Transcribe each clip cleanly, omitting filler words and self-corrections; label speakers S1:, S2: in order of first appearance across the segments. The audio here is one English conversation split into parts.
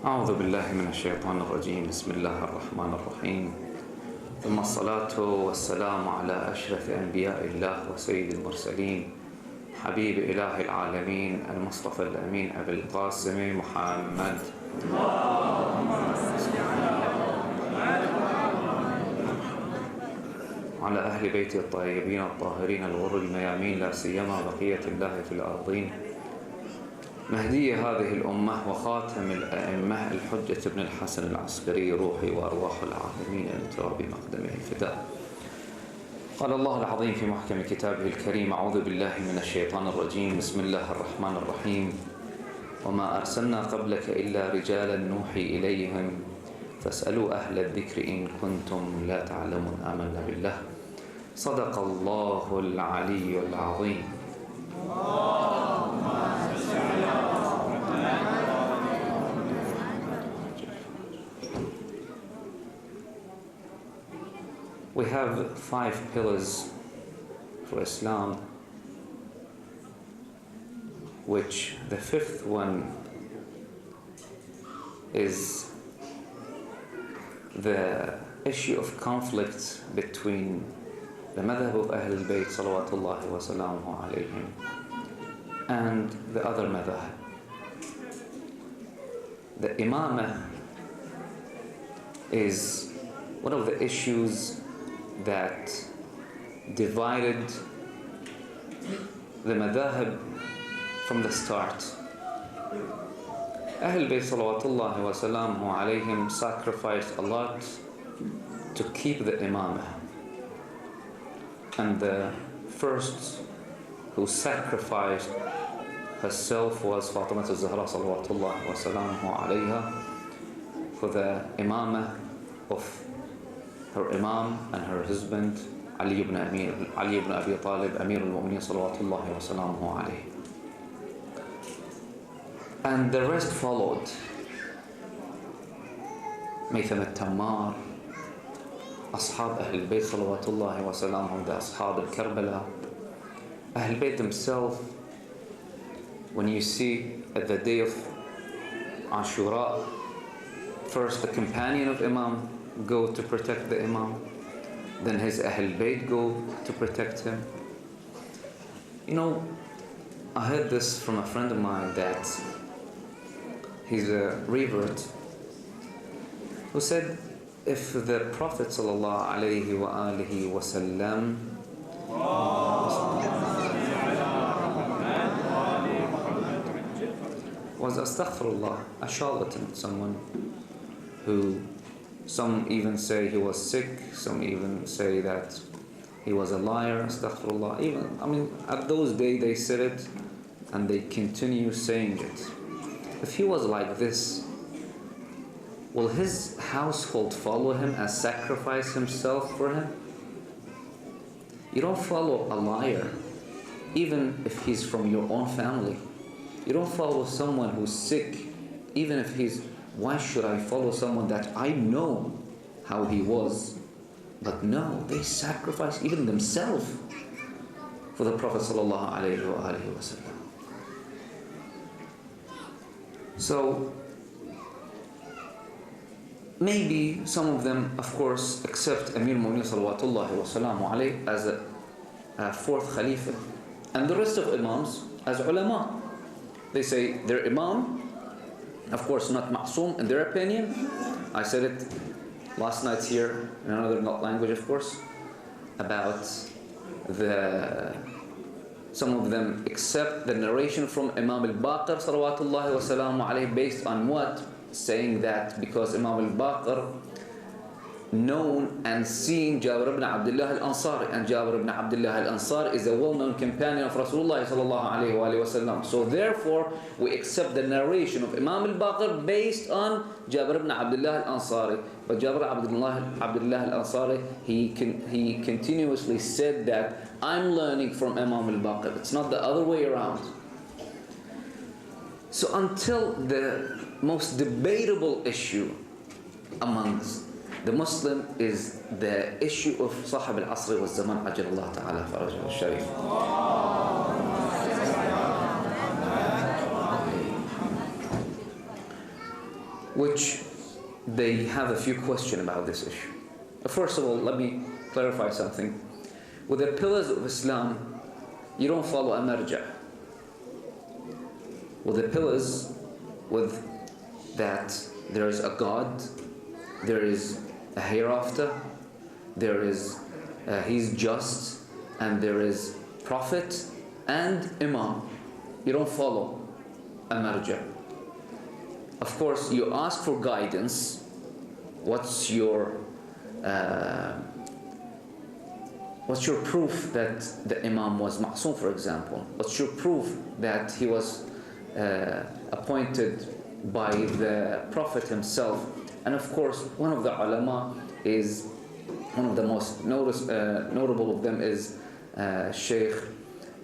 S1: أعوذ بالله من الشيطان الرجيم. بسم الله الرحمن الرحيم. ثم الصلاة والسلام على أشرف أنبياء الله وسيد المرسلين حبيب إله العالمين المصطفى الأمين أبي القاسم محمد على أهل بيت الطيبين الطاهرين الغر الميامين، لا سيما بقية الله في الأرضين، مهدي هذه الأمة وخاتم الأئمة الحجة بن الحسن العسكري، روحي وأرواح العالمين لتراب مقدمه الفداء. قال الله العظيم في محكم كتابه الكريم: أعوذ بالله من الشيطان الرجيم. بسم الله الرحمن الرحيم. وما أرسلنا قبلك إلا رجالا نوحي إليهم فاسألوا أهل الذكر إن كنتم لا تعلمون. آمنا بالله. صدق الله العلي العظيم. We have 5 pillars for Islam, which the 5th one is the issue of conflict between the madhab of Ahlulbayt salawatullahi wa salamuhu alayhim and the other madhab. The imamah is one of the issues that divided the madhab from the start. Ahlul Bayt salawatullahi wa salamuhu alayhim sacrificed a lot to keep the imamah, and the first who sacrificed herself was Fatima al-Zahra salawatullahi wa salamuhu alayha for the imamah of her imam and her husband Ali ibn Abi Talib, Amir al-Mu'mineen salawatullahi wa salamuhu alayhi. And the rest followed. Maytham al-Tammar, Ashab Ahlulbayt salawatullahi wa salamuhum, the Ashab al-Karbala. Ahlulbayt themselves, when you see at the day of Ashura, first the companion of Imam go to protect the Imam, then his Ahlulbayt go to protect him. You know, I heard this from a friend of mine that he's a revert, who said if the Prophet sallallahu alayhi wa alihi wa sallam was, astaghfirullah, a charlatan, someone who, some even say he was sick, some even say that he was a liar, astaghfirullah. Even, I mean, at those days they said it and they continue saying it. If he was like this, will his household follow him and sacrifice himself for him? You don't follow a liar, even if he's from your own family. You don't follow someone who's sick, even if he's... Why should I follow someone that I know how he was? But no, they sacrifice even themselves for the Prophet sallallahu alayhi wa alihi wa sallam. So maybe some of them, of course, accept Amir al-Mu'mineen salawatullahi wa salamu alayhi as a 4th Khalifa, and the rest of Imams as ulama. They say their Imam, of course not ma'soom in their opinion. I said it last night here in another language, of course, about some of them accept the narration from Imam al-Baqir salawatullahi wa salamu alayhi based on what? Saying that because Imam al-Baqir known and seen Jabir ibn Abdullah al-Ansari, and Jabir ibn Abdullah al-Ansari is a well-known companion of Rasulullah sallallahu alayhi wa sallam. So therefore we accept the narration of Imam al-Baqir based on Jabir ibn Abdullah al-Ansari. But Jabir ibn Abdullah al-Ansari, he continuously said that I'm learning from Imam al-Baqir. It's not the other way around. So until the most debatable issue amongst the Muslim is the issue of Sahib al-Asri wa Zaman, Ajjallahu ta'ala farajahu al-Sharif. which they have a few questions about this issue. First of all, let me clarify something. With the pillars of Islam, you don't follow a marja. With the pillars, with that there is a God, there is a hereafter, there is He's just, and there is Prophet and Imam. You don't follow a marja. Of course, you ask for guidance. What's your proof that the Imam was ma'soom, for example? What's your proof that he was appointed by the Prophet himself? And of course, one of the ulama is, one of the most notable of them is Sheikh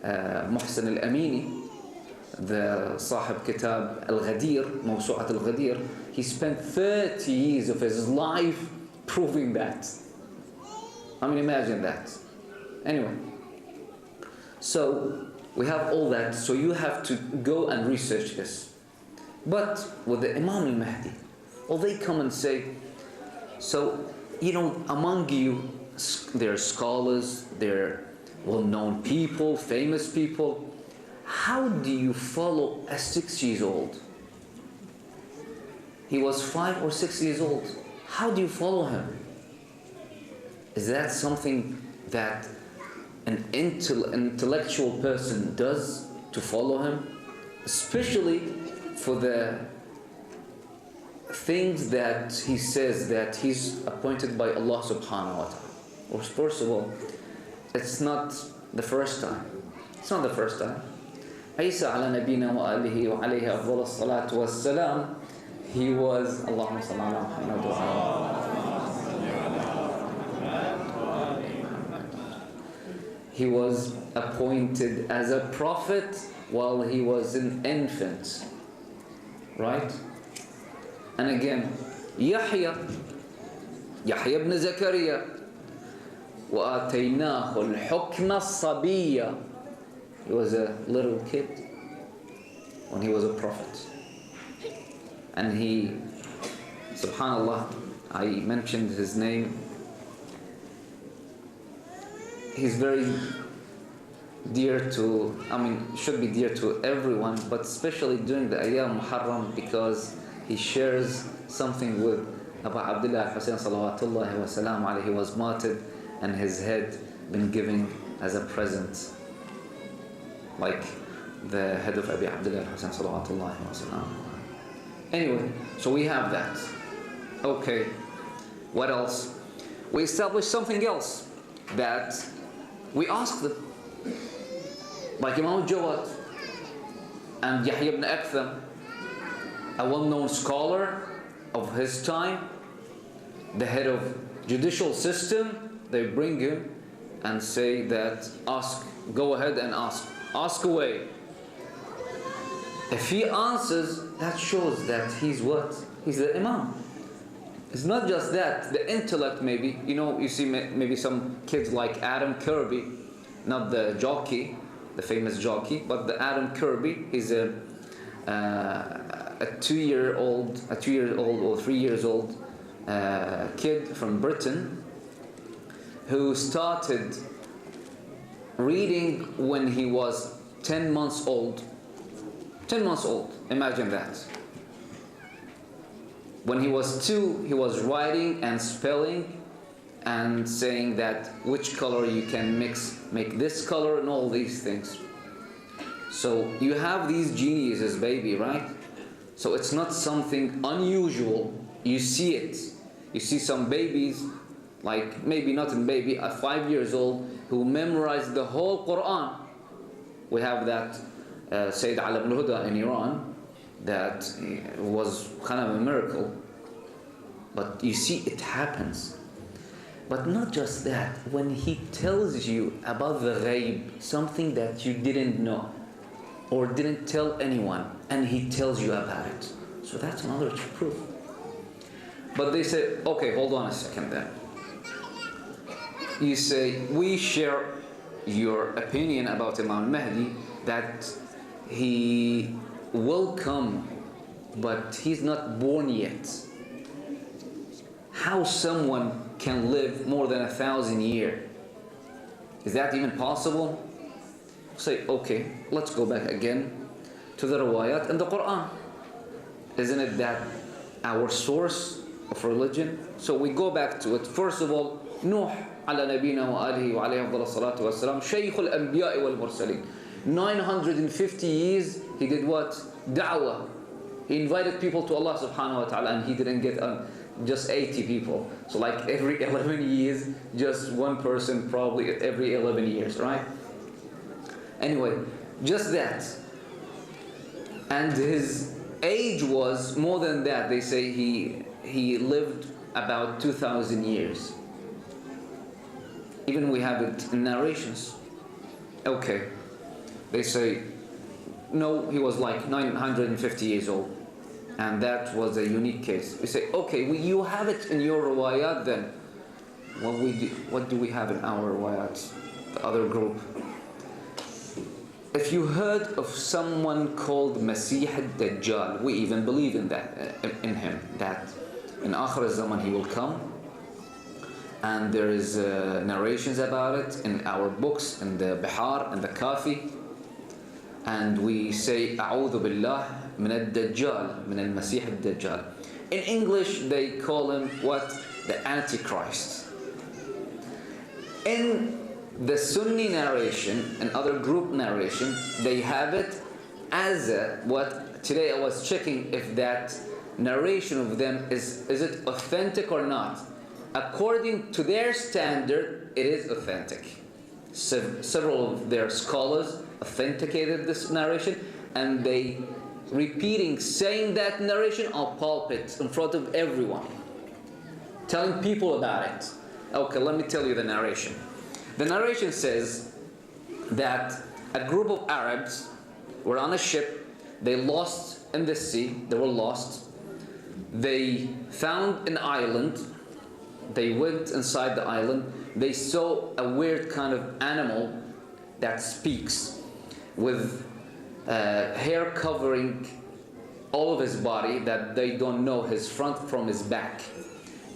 S1: Muhsin al-Amini, the Sahib Kitab Al-Ghadir, Mawsu'at Al-Ghadir. He spent 30 years of his life proving that. I mean, imagine that. Anyway, so we have all that, so you have to go and research this. But with the Imam al-Mahdi, well, they come and say, so, you know, among you, there are scholars, there are well-known people, famous people. How do you follow a 6 years old? He was 5 or 6 years old. How do you follow him? Is that something that an intellectual person does to follow him? Especially for the things that he says that he's appointed by Allah subhanahu wa ta'ala. Well, first of all, it's not the first time. It's not the first time. Isa ala nabina wa alihi wa alayhi afdal as-salatu was-salam, he was, Allahumma salli ala Muhammad wa ala. He was appointed as a prophet while he was an infant. Right? And again, Yahya ibn Zakaria, وَآتَيْنَاهُ الْحُكْمَ الصَّبِيَّةِ. He was a little kid when he was a prophet. And he, subhanallah, I mentioned his name. He's very dear to, should be dear to everyone, but especially during the Ayyam Muharram, because he shares something with Abu Abdullah al-Husayn salawatullahi wa salam alayhi. He was martyred and his head been given as a present, like the head of Abu Abdullah al-Husayn salawatullahi wa salam. Anyway, so we have that. Okay, what else? We established something else, that we asked them, like Imam Jawad and Yahya ibn Aktham, a well-known scholar of his time, the head of judicial system, they bring him and say that, ask, go ahead and ask away. If he answers, that shows that he's what? He's the Imam. It's not just that, the intellect maybe, you know, you see maybe some kids like Adam Kirby, not the jockey, the famous jockey, but the Adam Kirby. He's a 2-year-old or 3 years old kid from Britain who started reading when he was 10 months old. 10 months old, imagine that. When he was 2, he was writing and spelling and saying that which color you can make this color and all these things. So you have these geniuses, baby, right? So it's not something unusual. You see it. You see some babies, like maybe not a baby, at 5 years old, who memorized the whole Quran. We have that Sayyid Ali ibn Huda in Iran, that was kind of a miracle. But you see, it happens. But not just that, when he tells you about the ghaib, something that you didn't know or didn't tell anyone, and he tells you about it, so that's another proof. But they say, okay, hold on a second then. You say, we share your opinion about Imam Mahdi, that he will come but he's not born yet. How someone can live more than 1,000 years? Is that even possible? Say, okay, let's go back again to the riwayat and the Quran. Isn't it that our source of religion? So we go back to it. First of all, Nuh ala nabina wa alihi wa alayhi afdal salatu wa salam, Shaykhul Anbiya wal Mursaleen. 950 years he did what? Da'wah. He invited people to Allah subhanahu wa ta'ala, and he didn't get just 80 people. So like every 11 years, just one person probably every 11 years, right? Anyway, just that. And his age was more than that. They say he lived about 2,000 years. Even we have it in narrations. Okay. They say, no, he was like 950 years old. And that was a unique case. We say, okay, you have it in your riwayat then. What do we have in our riwayat? The other group. If you heard of someone called Masih al-Dajjal, we even believe in that, in him, that in Akhir al-Zaman he will come. And there is narrations about it in our books, in the Bihar and the Kafi. And we say, A'udhu billah min al-Dajjal, min al-Masih al-Dajjal. In English, they call him what? The Antichrist. In the Sunni narration and other group narration, they have it as what today I was checking if that narration of them is it authentic or not. According to their standard, it is authentic. Several of their scholars authenticated this narration, and they saying that narration on pulpits in front of everyone, telling people about it. Okay, let me tell you the narration. The narration says that a group of Arabs were on a ship. They lost in the sea. They were lost. They found an island. They went inside the island. They saw a weird kind of animal that speaks with hair covering all of his body that they don't know his front from his back.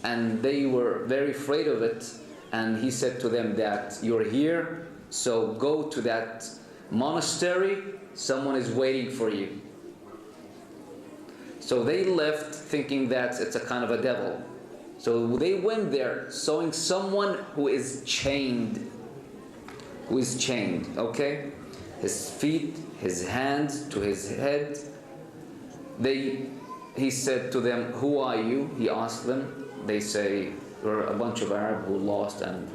S1: And they were very afraid of it. And he said to them that you're here, so go to that monastery, someone is waiting for you. So they left thinking that it's a kind of a devil. So they went there, sawing someone who is chained. Okay? His feet, his hands to his head. He said to them, who are you? He asked them. They say, we're a bunch of Arabs who lost. And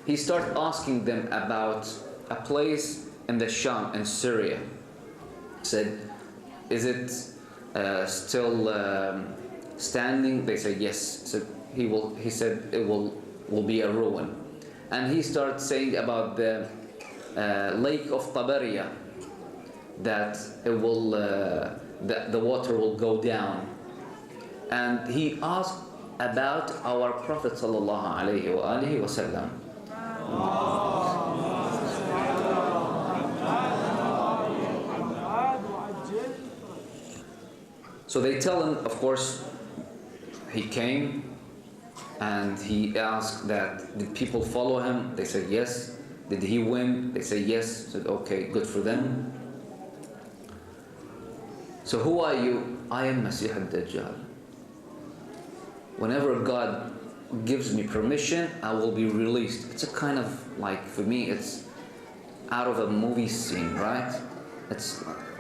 S1: he started asking them about a place in the Sham, in Syria. He said, is it still standing? They said, yes. He said it will be a ruin. And he started saying about the lake of Tabariya, that it will the water will go down. And he asked about our Prophet sallallahu alaihi wasallam. So they tell him, of course, he came and he asked that, did people follow him? They said yes. Did he win? They said yes. Said okay, good for them. So who are you? I am Masih al-Dajjal. Whenever God gives me permission, I will be released. It's a kind of like, for me, it's out of a movie scene, right? It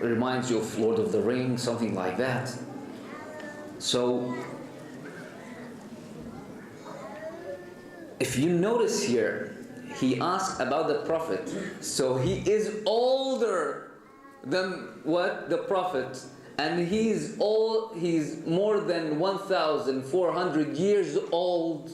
S1: reminds you of Lord of the Rings, something like that. So if you notice here, he asked about the Prophet. So he is older than what? The Prophet. And he's more than 1,400 years old.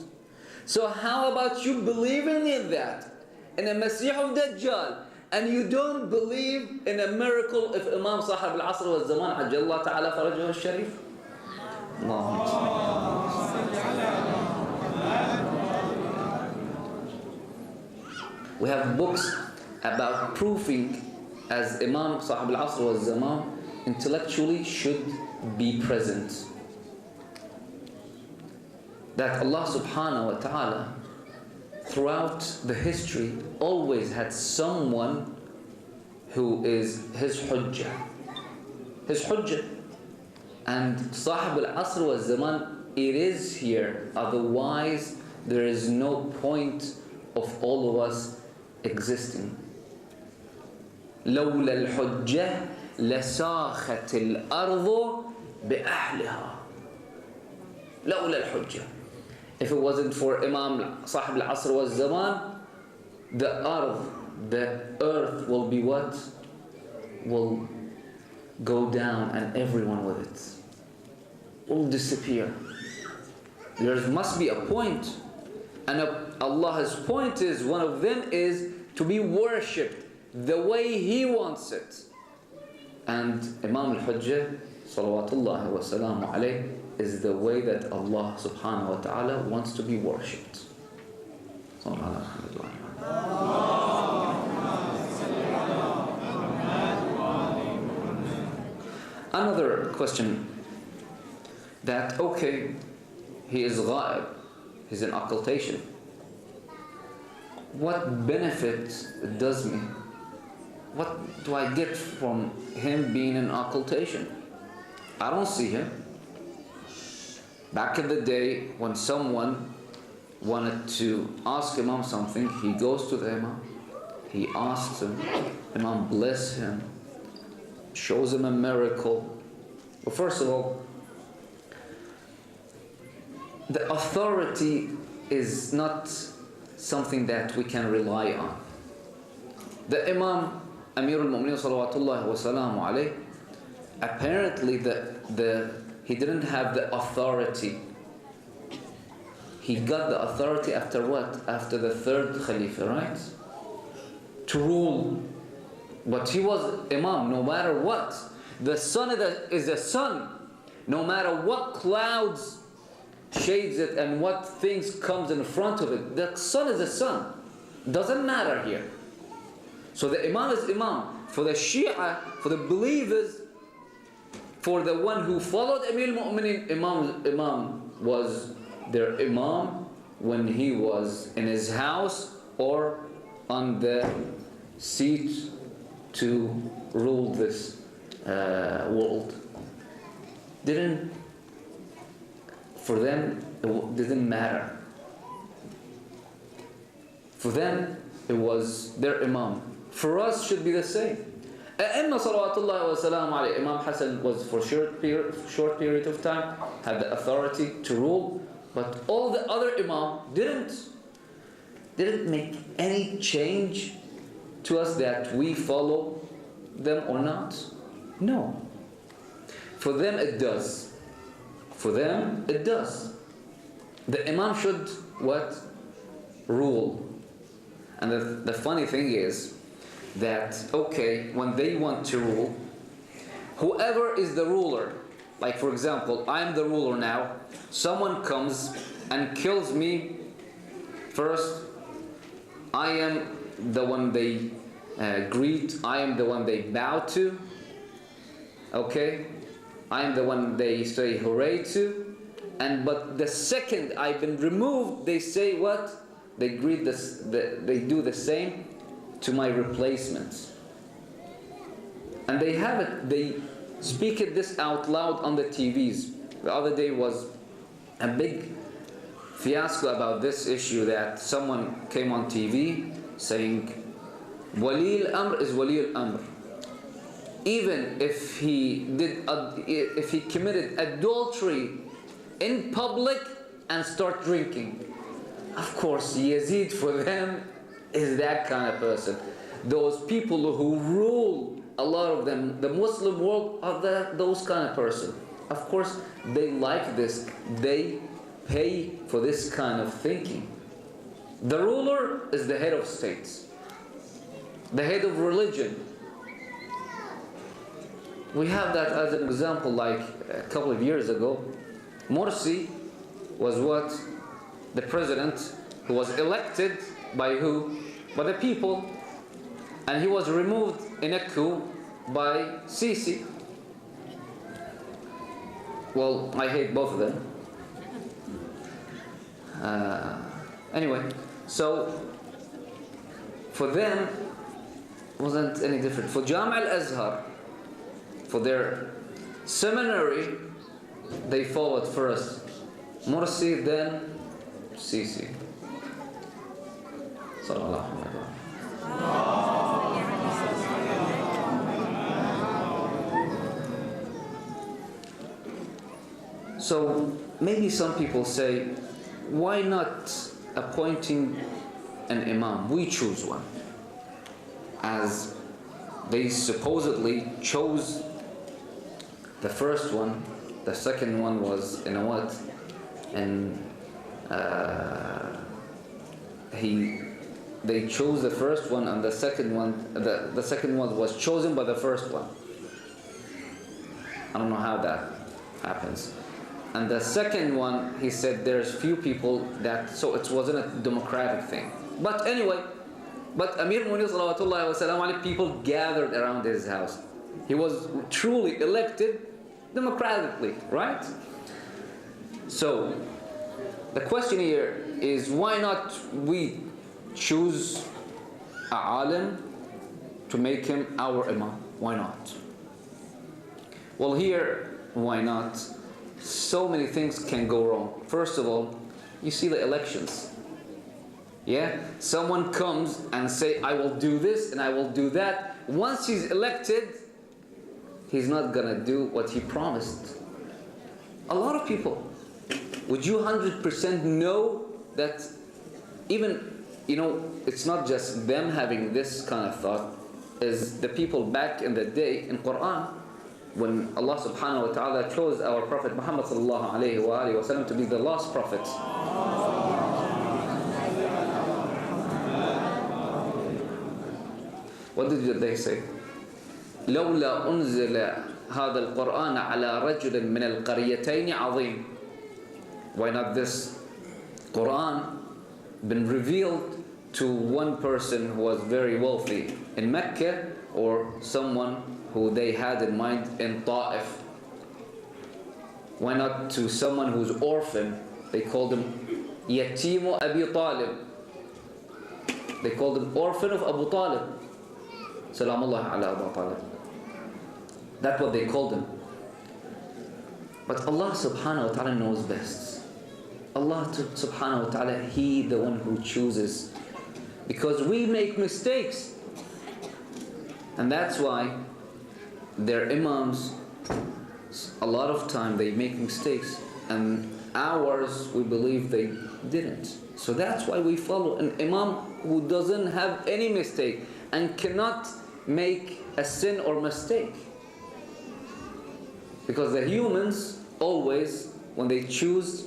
S1: So how about you believing in that? In a Masih al-Dajjal. And you don't believe in a miracle of Imam Sahib al-Asr wal-Zaman, Hajjallah ta'ala farajahu al-Sharif? We have books about proving, as Imam Sahib al-Asr wal-Zaman, intellectually should be present. That Allah subhanahu wa ta'ala throughout the history always had someone who is his hujjah. His hujjah. And Sahib al-Asr wa zaman, it is here. Otherwise, there is no point of all of us existing. لولا الحجة لساخت الأرض بأهلها. لولا الحجة. If it wasn't for Imam Sahib al-Asr wa zaman, the earth will be what? Will go down, and everyone with it will disappear. There must be a point, and Allah's point is, one of them is to be worshipped the way He wants it. And Imam al-Hujjah salawatullahi wa salamu alayhi is the way that Allah subhanahu wa ta'ala wants to be worshipped. Another question, that okay, he is ghaib, he's an occultation. What benefit does me? What do I get from him being an occultation? I don't see him. Back in the day, when someone wanted to ask Imam something, he goes to the Imam, he asks him, Imam bless him, shows him a miracle. Well, first of all, the authority is not something that we can rely on. The Imam, Amir al-Mu'mineen salawatullahi wa salamu alayhi, apparently he didn't have the authority. He got the authority after what? After the third Khalifa, right? To rule. But he was Imam no matter what. The sun is the sun. No matter what clouds shades it and what things comes in front of it, the sun is the sun. Doesn't matter here. So the Imam is Imam. For the Shia, for the believers, for the one who followed Amir al-Mu'mineen, Imam was their Imam when he was in his house or on the seat to rule this world. For them, it didn't matter. For them, it was their Imam. For us, should be the same. Imam salawatullahi wa salam alayhi, Imam Hassan was for short period of time, had the authority to rule, but all the other Imam didn't make any change to us that we follow them or not. No. For them it does. For them it does. The Imam should what? Rule. And the funny thing is that, okay, when they want to rule, whoever is the ruler, like for example, I'm the ruler now, someone comes and kills me first, I am the one they greet, I am the one they bow to, okay? I am the one they say hooray to, but the second I've been removed, they say what? They greet they do the same to my replacements. And they have it, they speak this out loud on the TVs. The other day was a big fiasco about this issue, that someone came on TV saying Wali al-Amr is Wali al-Amr. Even if he committed adultery in public and start drinking. Of course, Yazid for them is that kind of person. Those people who rule, a lot of them, the Muslim world, are those kind of person. Of course, they like this. They pay for this kind of thinking. The ruler is the head of states, the head of religion. We have that as an example, like a couple of years ago. Morsi was what? The president who was elected by who? By the people. And he was removed in a coup by Sisi. Well, I hate both of them. Anyway, so for them, wasn't any different. For Jami' al-Azhar, for their seminary, they followed first Mursi, then Sisi. Sallallahu alaihi wasallam. So maybe some people say, why not appointing an imam? We choose one. As they supposedly chose the first one, the second one was, you know what? And they chose the first one, and the second one, the second one was chosen by the first one. I don't know how that happens. And the second one, he said there's few people that, so it wasn't a democratic thing. But anyway, but Amir Munir salawatullahi wa salam alayhi, people gathered around his house. He was truly elected democratically, right? So the question here is, why not we choose a alim to make him our imam? Why not? Well, here, why not? So many things can go wrong. First of all, you see the elections. Yeah? Someone comes and say, I will do this and I will do that. Once he's elected, he's not gonna do what he promised. A lot of people, would you 100% know that even, you know, it's not just them having this kind of thought, is the people back in the day in Quran, when Allah subhanahu wa ta'ala chose our Prophet Muhammad sallallahu alayhi wa alihi wa sallam to be the last prophet. What did they say? لولا أنزل هذا القرآن على رجل من القريتين عظيم. Why not this Quran been revealed to one person who was very wealthy in Mecca, or someone who they had in mind in Ta'if? Why not to someone who's orphan? They called him Yatimu Abi Talib. They called him orphan of Abu Talib. Salamullah ala Abu Talib. That's what they called him. But Allah subhanahu wa ta'ala knows best. Allah subhanahu wa ta'ala, He the one who chooses. Because we make mistakes. And that's why their imams, a lot of time they make mistakes. And ours, we believe they didn't. So that's why we follow an imam who doesn't have any mistake and cannot make a sin or mistake. Because the humans always, when they choose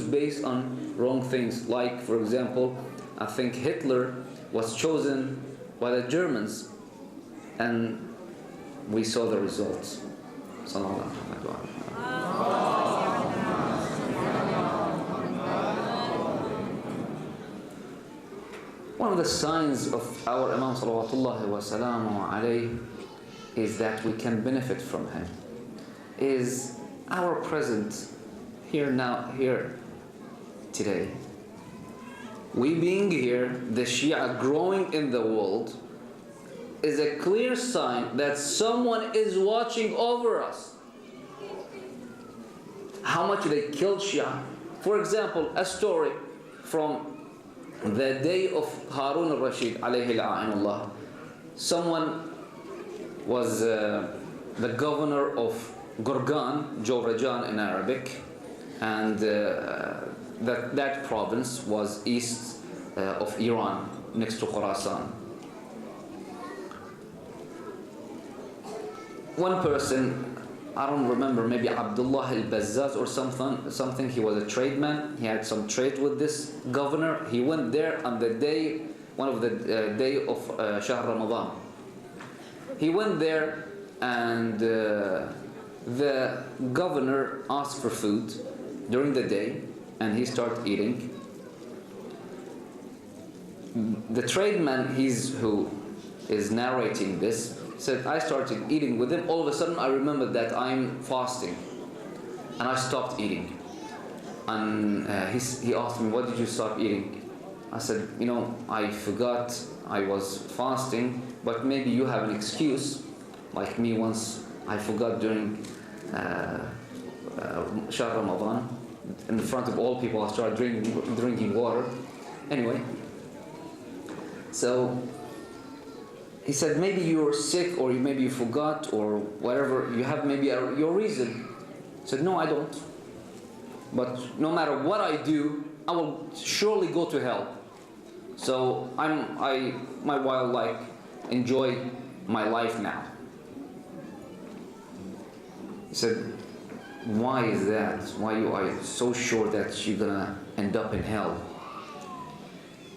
S1: based on wrong things. Like, for example, I think Hitler was chosen by the Germans, and we saw the results. One of the signs of our Imam salawatullahi wa salamu alayhi is that we can benefit from him, is our presence here today. We being here, the Shia growing in the world, is a clear sign that someone is watching over us. How much they killed Shia. For example, a story from the day of Harun al-Rashid alayhi la'inullah. Someone was the governor of Gorgan, Jawrajan in Arabic, and that province was east of Iran, next to Khurasan. One person, I don't remember, maybe Abdullah al-Bazzaz or something, he was a tradesman, he had some trade with this governor. He went there on the day, one of the day of Shahr Ramadan. He went there, and the governor asked for food during the day, and he started eating. The tradesman, who is narrating this, said, I started eating with him. All of a sudden, I remembered that I'm fasting. and I stopped eating. And he asked me, what did you stop eating? I said, I forgot I was fasting, but maybe you have an excuse. Like me, once I forgot during Shahr Ramadan, in front of all people I started drinking water. Anyway, so he said, maybe you were sick, or maybe you forgot, or whatever, you have maybe your reason. I said, no, I don't. But no matter what I do, I will surely go to hell. So I might well like enjoy my life now. He said, why is that? Why you are so sure that you're gonna end up in hell?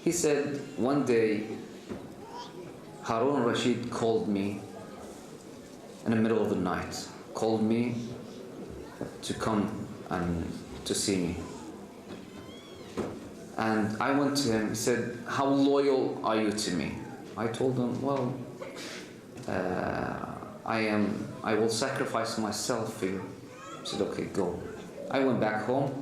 S1: He said, one day Harun Rashid called me in the middle of the night, called me to come and to see me. And I went to him. He said, how loyal are you to me? I told him, well, I will sacrifice myself for you. He said, okay, go. I went back home.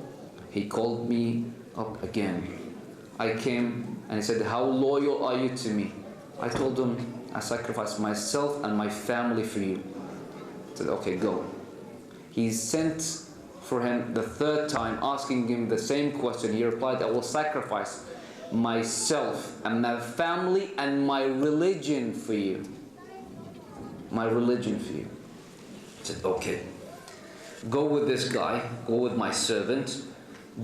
S1: He called me up again. I came and he said, how loyal are you to me? I told him, I sacrificed myself and my family for you. He said, okay, go. He sent for him the third time, asking him the same question. He replied, I will sacrifice myself and my family and my religion for you. My religion for you. He said, okay, go with this guy, go with my servant,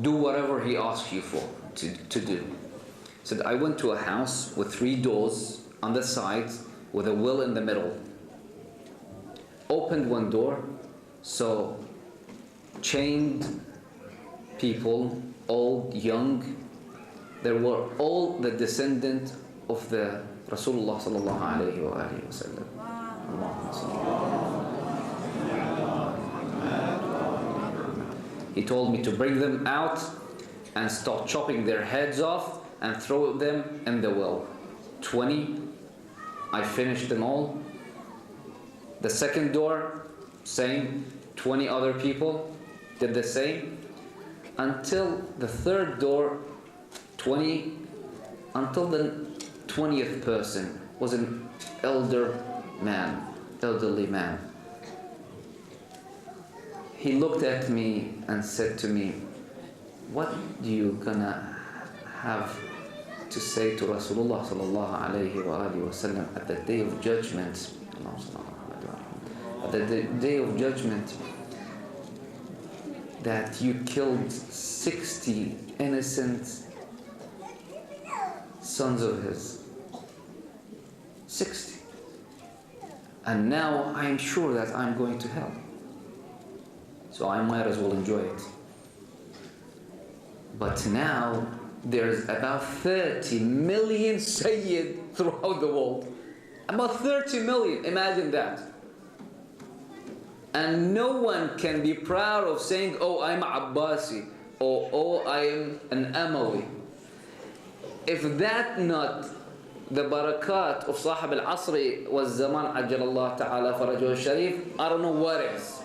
S1: do whatever he asks you for to do. He said, I went to a house with 3 doors on the sides with a well in the middle. Opened one door, so chained people, old, young. They were all the descendant of the Rasulullah sallallahu alayhi wa sallam. He told me to bring them out and start chopping their heads off and throw them in the well. 20, I finished them all. The second door, same, 20 other people did the same, until the third door, 20, until the 20th person was an elderly man. He looked at me and said to me, what do you gonna have to say to Rasulullah sallallahu alayhi wa sallam at the day of judgment? At the day of judgment, that you killed 60 innocent sons of his. 60. And now I am sure that I'm going to hell. So I might as well enjoy it. But now there's about 30 million Sayyid throughout the world. About 30 million, imagine that. And no one can be proud of saying, oh, I'm Abbasi, or oh, I am an Amawi. If that not the barakat of Sahib al-Asri was Zaman Ajjalallah Ta'ala Farajuh al-Sharif, I don't know what is.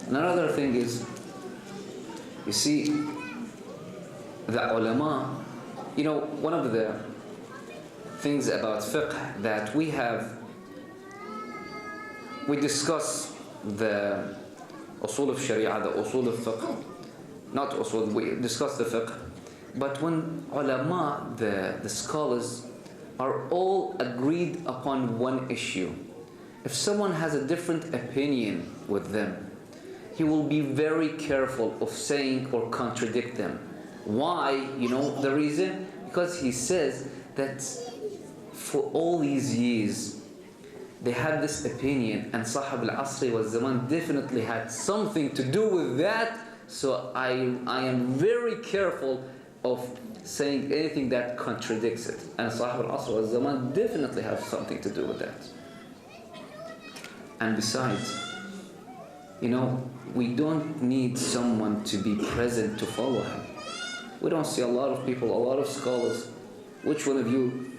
S1: Another thing is, you see, the ulama, one of the things about fiqh that we discuss the usul of sharia, the usul of fiqh, not usul, we discuss the fiqh, but when ulama, the scholars, are all agreed upon one issue, if someone has a different opinion with them, he will be very careful of saying or contradict them. Why? The reason? Because he says that for all these years they had this opinion, and Sahib al-Asri wa Zaman definitely had something to do with that, so I am very careful of saying anything that contradicts it. And Sahib al-Asri wa Zaman definitely have something to do with that. And besides, we don't need someone to be present to follow him. We don't see a lot of people, a lot of scholars. Which one of you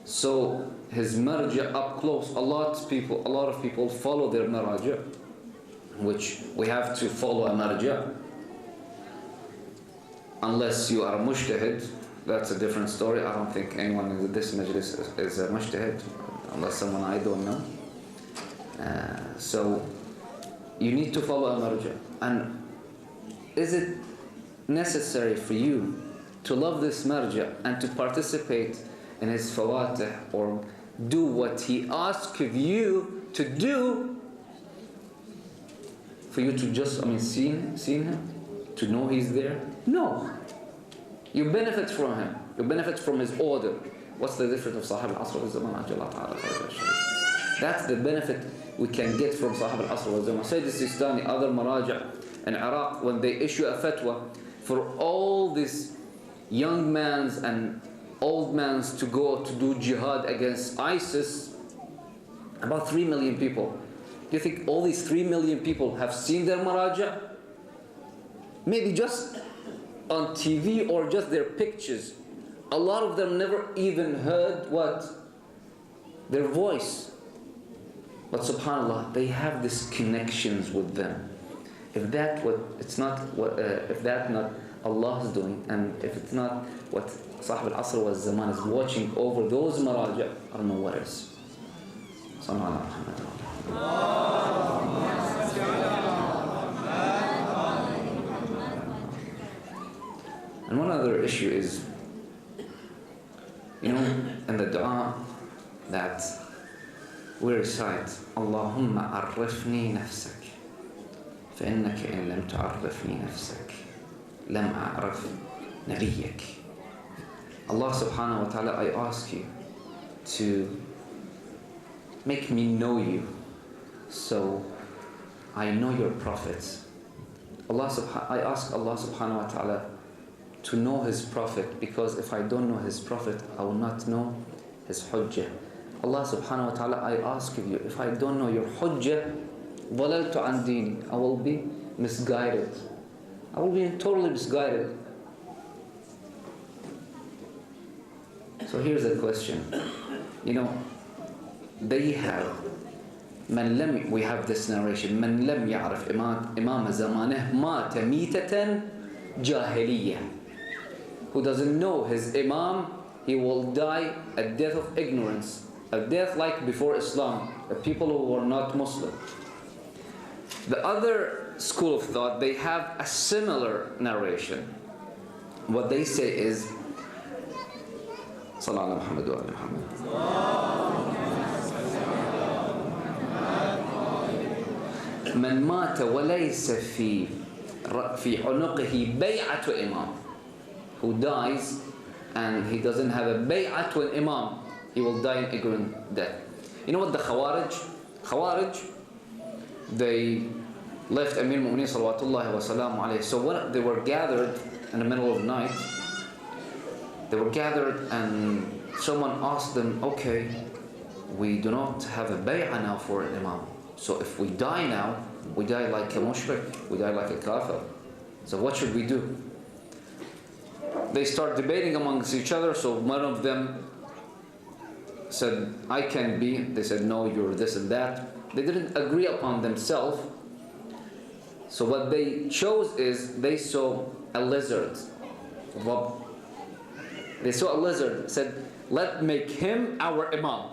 S1: So his marja up close, a lot of people follow their marja, which we have to follow a marja. Unless you are a mujtahid, that's a different story. I don't think anyone in this majlis is a mujtahid, unless someone I don't know. So you need to follow a marja. And is it necessary for you to love this marja and to participate in his fawatih or do what he asks of you to do, for you to just, seen him, to know he's there? No. You benefit from him. You benefit from his order. What's the difference of Sahib al-Asr wal-Zaman? That's the benefit we can get from Sahib al-Asr wal-Zaman. Sayyid al-Sistani, other maraja in Iraq, when they issue a fatwa for all these young men and old men to go to do jihad against ISIS, about 3 million people. Do you think all these 3 million people have seen their maraja? Maybe just on TV or just their pictures. A lot of them never even heard what? Their voice. But subhanAllah, they have these connections with them. If that not Allah's doing, and if it's not what Sahib al-Asr wa Zaman is watching over those maraja, I don't know what is. Sallallahu alaihi And one other issue is, in the dua that we recite, Allahumma arifni nafsak, فإنك إن لم تعرفني نفسك لم أعرف نبيك. Allah subhanahu wa ta'ala, I ask you to make me know you so I know your prophets. I ask Allah subhanahu wa ta'ala to know his prophet, because if I don't know his prophet, I will not know his hujjah. Allah subhanahu wa ta'ala, I ask of you, if I don't know your hujjah, ضَلَلْتُ عَنْ دِينِي, I will be misguided. I will be totally misguided. So here's the question. They have, we have this narration, مَنْ لَمْ يَعْرِفْ إِمَامَ زَمَانِهِ مَاتَ مِيتَةً جَاهِلِيَّةً. Who doesn't know his Imam, he will die a death of ignorance, a death like before Islam, the people who were not Muslim. The other school of thought, they have a similar narration. What they say is, Sallallahu ala Muhammad wa ala Muhammad. من مات وليس في عنقه بيعة إمام. Who dies and he doesn't have a bay'ah to an imam, he will die in ignorant death. You know what the Khawarij, they left Amir Mu'mineen salawatullahi wa salamu alayhi. So when they were gathered in the middle of the night, they were gathered and someone asked them, okay, we do not have a bay'ah now for an imam. So if we die now, we die like a mushrik, we die like a kafir. So what should we do? They start debating amongst each other. So one of them said, I can be. They said, no, you're this and that. They didn't agree upon themselves. So what they chose is, they saw a lizard. They saw a lizard, said, let's make him our imam.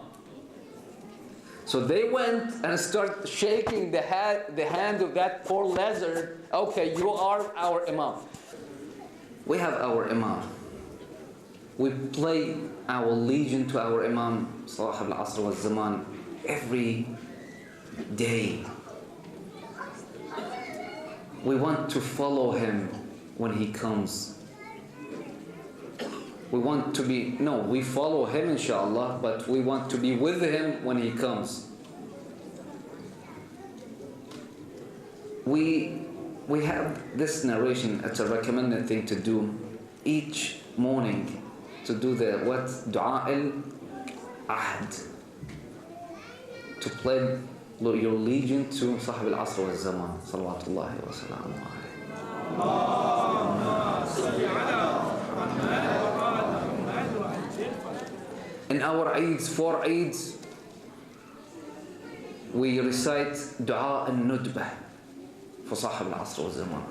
S1: So they went and started shaking the hand of that poor lizard. Okay, you are our imam. We have our imam. We play our legion to our imam, Sahib al-Asr wa Zaman, every day. We want to follow him when he comes. We follow him inshallah, but we want to be with him when he comes. We have this narration. It's a recommended thing to do each morning, to do the Dua al-Ahd, to pledge your allegiance to Sahib al-Asr wa Zaman, salawatullahi wa salamu alayhi. In our Eids, 4 Eids, we recite Dua al-Nudbah for Sahib al-Asr wa Zaman.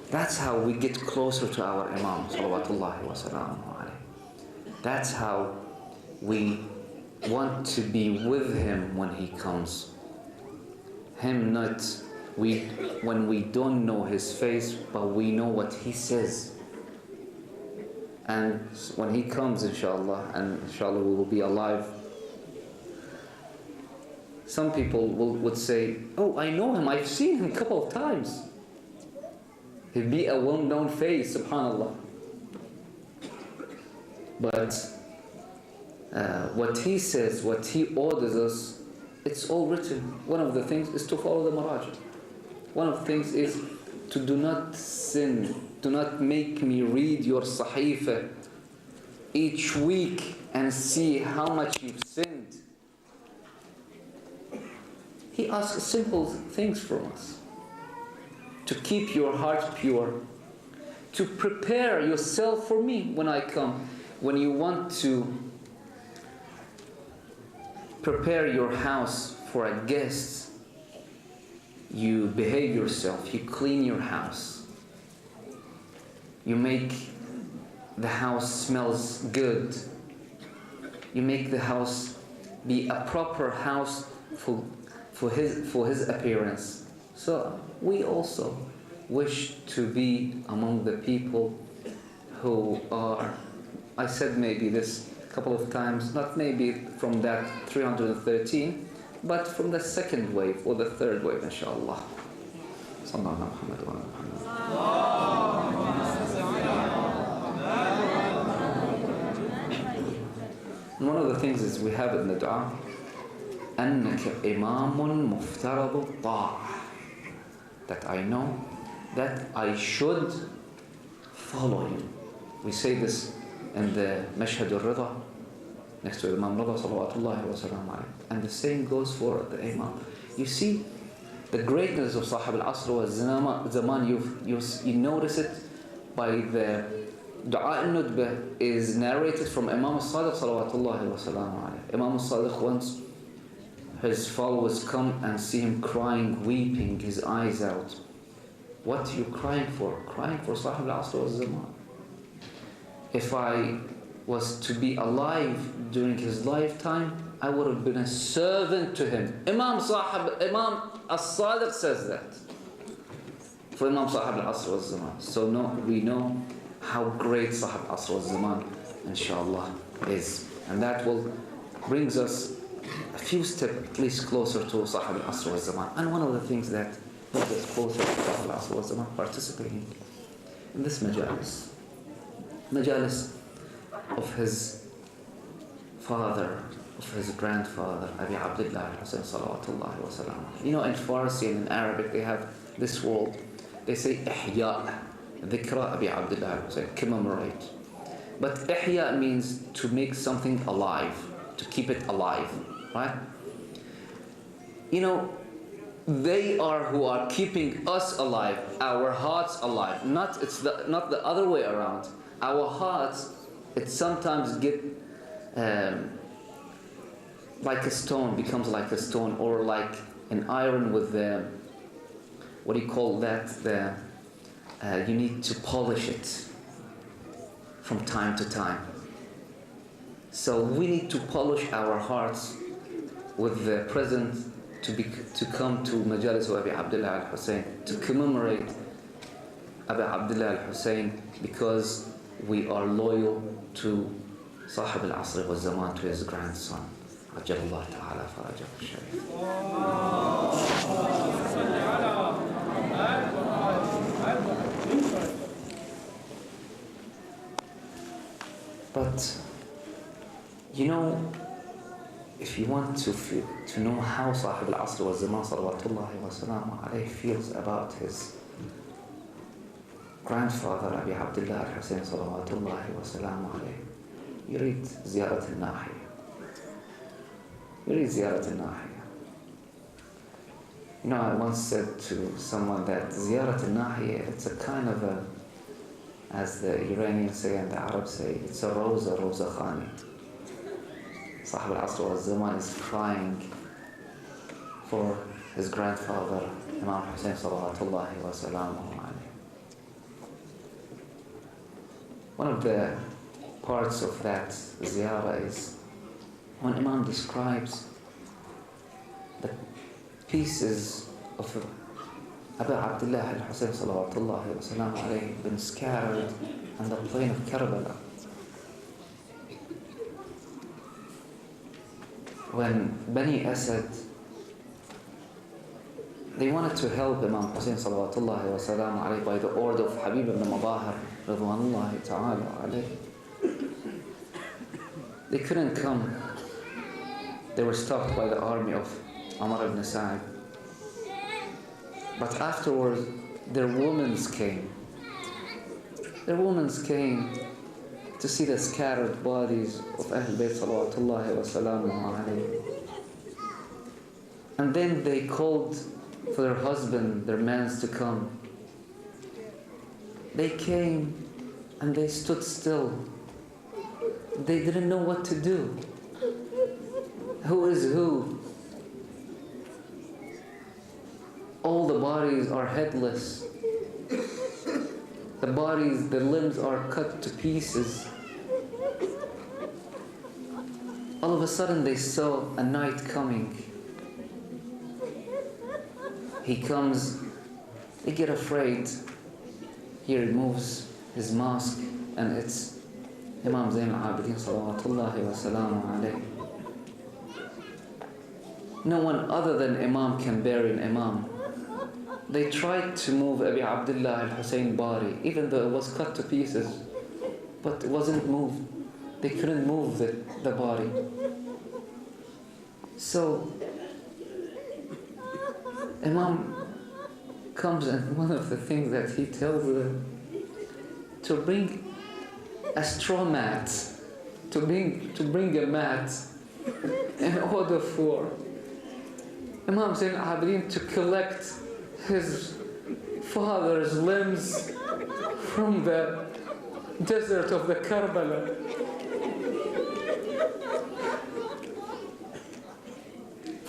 S1: That's how we get closer to our Imam, salawatullahi wa salamuhu alayhi. That's how we want to be with him when he comes. Him not when we don't know his face, but we know what he says. And when he comes, inshallah, and inshallah we will be alive, some people would say, oh, I know him, I've seen him a couple of times. He'll be a well-known face, subhanallah. But what he says, what he orders us, it's all written. One of the things is to follow the maraj. One of the things is to do not sin. Do not make me read your sahifa each week and see how much you've sinned. He asks simple things from us. To keep your heart pure. To prepare yourself for me when I come. When you want to prepare your house for a guest, you behave yourself, you clean your house. You make the house smells good. You make the house be a proper house for his appearance. So we also wish to be among the people who are, I said maybe this a couple of times, not maybe from that 313, but from the second wave or the third wave, inshallah. Sallallahu Muhammad wa Muhammad. One of the things is we have in the dua, أنك إمام مفترض الطاعة, that I know that I should follow you. We say this in the Mashhad al-Rida next to Imam Rida salawatullahi wa salam alayhi. And the same goes for the Imam. You see the greatness of Sahib al-Asr wa Zaman, you notice it by the Dua al-Nudbah is narrated from Imam al-Sadiq salawatullahi wa salam alayhi. Imam al-Sadiq once his followers come and see him crying, weeping his eyes out. What are you crying for? Crying for Sahib al-Asr wa Zaman. If I was to be alive during his lifetime, I would have been a servant to him. Imam al-Sadiq says that for Imam Sahib al-Asr wa Zaman. So we know how great Sahib al-Asr wa Zaman, inshallah, is. And that will brings us a few steps at least closer to Sahib al-Asr wa Zaman. And one of the things that brings us closer to Sahib al-Asr wa Zaman, participating in this majalis of his father, of his grandfather, Abi Abdullah al-Husayn salawatullahi wa salam. You know, in Farsi and in Arabic they have this word, they say ihya, dhikra Abi Abdullah al-Husayn, commemorate. But ihya means to make something alive, to keep it alive, right? You know, they are who are keeping us alive, our hearts alive. Not the other way around. Our hearts, it sometimes get like a stone, becomes like a stone, or like an iron with the, what do you call that? You need to polish it from time to time. So we need to polish our hearts with the present to come to Majalis of Abi Abdullah al-Husayn, to commemorate Abi Abdullah al-Husayn, because we are loyal to Sahib al-Asr wa Zaman, to his grandson. Ajjalullah ta'ala farajahu sharif. But you know, if you want to know how Sahib al-Asr wa Zaman salawatullahi wa salam alayhi feels about his grandfather Abi Abdullah al-Husayn salawatullahi wa salam alayhi, you read Ziyarat al-Nahiya. You read Ziyarat al-Nahiya. You know, I once said to someone that Ziyarat al-Nahiya, it's a kind of as the Iranians say and the Arabs say, it's a Rosa Khani. Sahib al-Asr wal-Zaman is crying for his grandfather, Imam Hussein salawatullahi wa salamuhu alayhi. One of the parts of that ziyarah is when Imam describes the pieces of Abu Abdullah al-Hussein salawatullahi wa salamuhu alayhi been scattered on the plain of Karbala. When Bani Asad, they wanted to help Imam Hussein salawatullahi wa salamu alayhi by the order of Habib ibn Mudahar radwanullahi ta'ala alayhi. They couldn't come. They were stopped by the army of Amr ibn Sa'd. But afterwards, their women came. Their women came to see the scattered bodies of Ahlulbayt salawatullahi wa salamuhu alayhi. And then they called for their husband, their men to come. They came and they stood still. They didn't know what to do. Who is who? All the bodies are headless. The bodies, the limbs are cut to pieces. All of a sudden they saw a knight coming. He comes, they get afraid. He removes his mask and it's Imam Zayn al-Abidin salawatullahi wa salamu alayhi. No one other than Imam can bury an Imam. They tried to move Abi Abdullah al-Hussein body, even though it was cut to pieces, but it wasn't moved. They couldn't move the body. So Imam comes and one of the things that he tells them to bring a straw mat, to bring a mat in order for Imam Zayn al-Abidin to collect his father's limbs from the desert of the Karbala.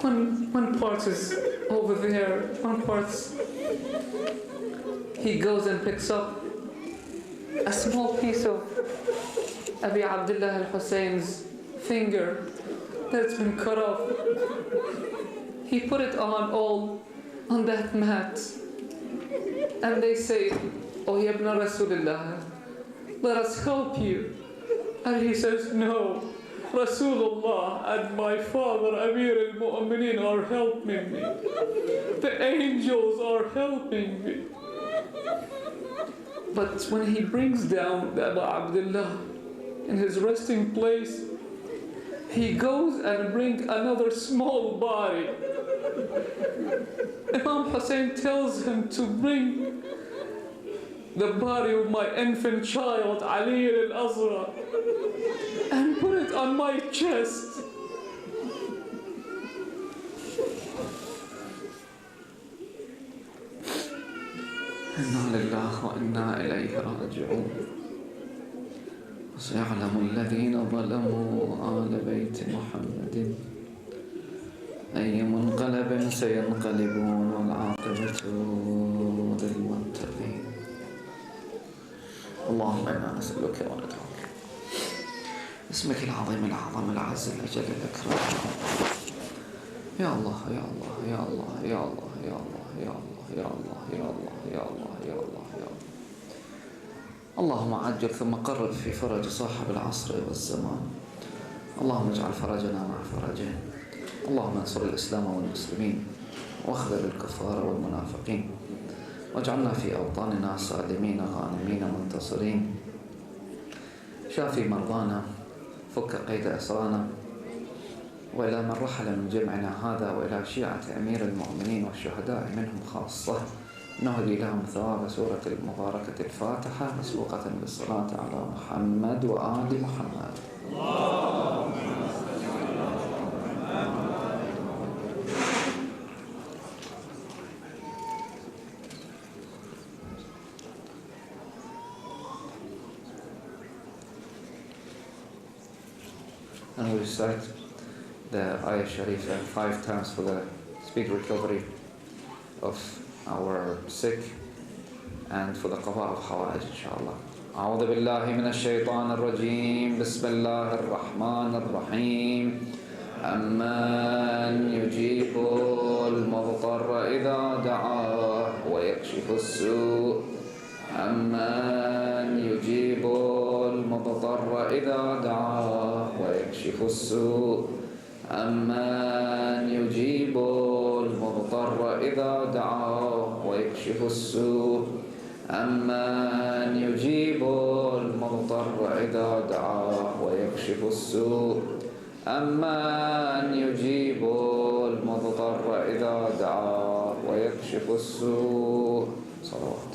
S1: One part is over there, one part he goes and picks up a small piece of Abi Abdullah al-Hussein's finger that's been cut off. He put it on that mat. And they say, "Oh, Ibn Rasulullah, let us help you." And he says, "No, Rasulullah and my father Amir al-Mu'mineen are helping me. The angels are helping me." But when he brings down the Abu Abdullah in his resting place, he goes and brings another small body. Imam Hussein tells him to bring the body of my infant child, Ali al-Azra, and put it on my chest. Inna lillahi wa inna ilayhi raji'un. وسيعلم الذين ظلموا آل بيت محمد أي منقلب سينقلبون والعاقبة للمتقين. اللهم إنا نسألك وندعوك باسمك العظيم الأعظم الأعز الأجل الأكرم. يا الله يا الله يا الله يا الله يا الله يا الله يا الله يا الله يا الله يا الله يا الله. اللهم عجل ثم قرب في فرج صاحب العصر والزمان. اللهم اجعل فرجنا مع فرجه. اللهم انصر الإسلام والمسلمين واخذل الكفار والمنافقين واجعلنا في أوطاننا سالمين غانمين منتصرين. شافي مرضانا، فك قيد أسرانا، وإلى من رحل من جمعنا هذا وإلى شيعة أمير المؤمنين والشهداء منهم خاصة نهدي لهم ثواب سورة المباركة الفاتحة مسبوقة بالصلاة على محمد وآل محمد. and we recite the Ayah Sharifa 5 times for the speedy recovery of our sick and for the qada of Hawaj, inshallah. أعوذ بالله من الشيطان الرجيم بسم الله الرحمن الرحيم أمن يجيب المضطر إذا دعاه ويكشف السوء أمن يجيب المضطر إذا دعاه ويكشف السوء أمن يجيب المضطر إذا دعاه ويكشف السوء أمن يجيب المضطر إذا دعاه ويكشف السوء أمن يجيب المضطر إذا دعاه ويكشف السوء صلوات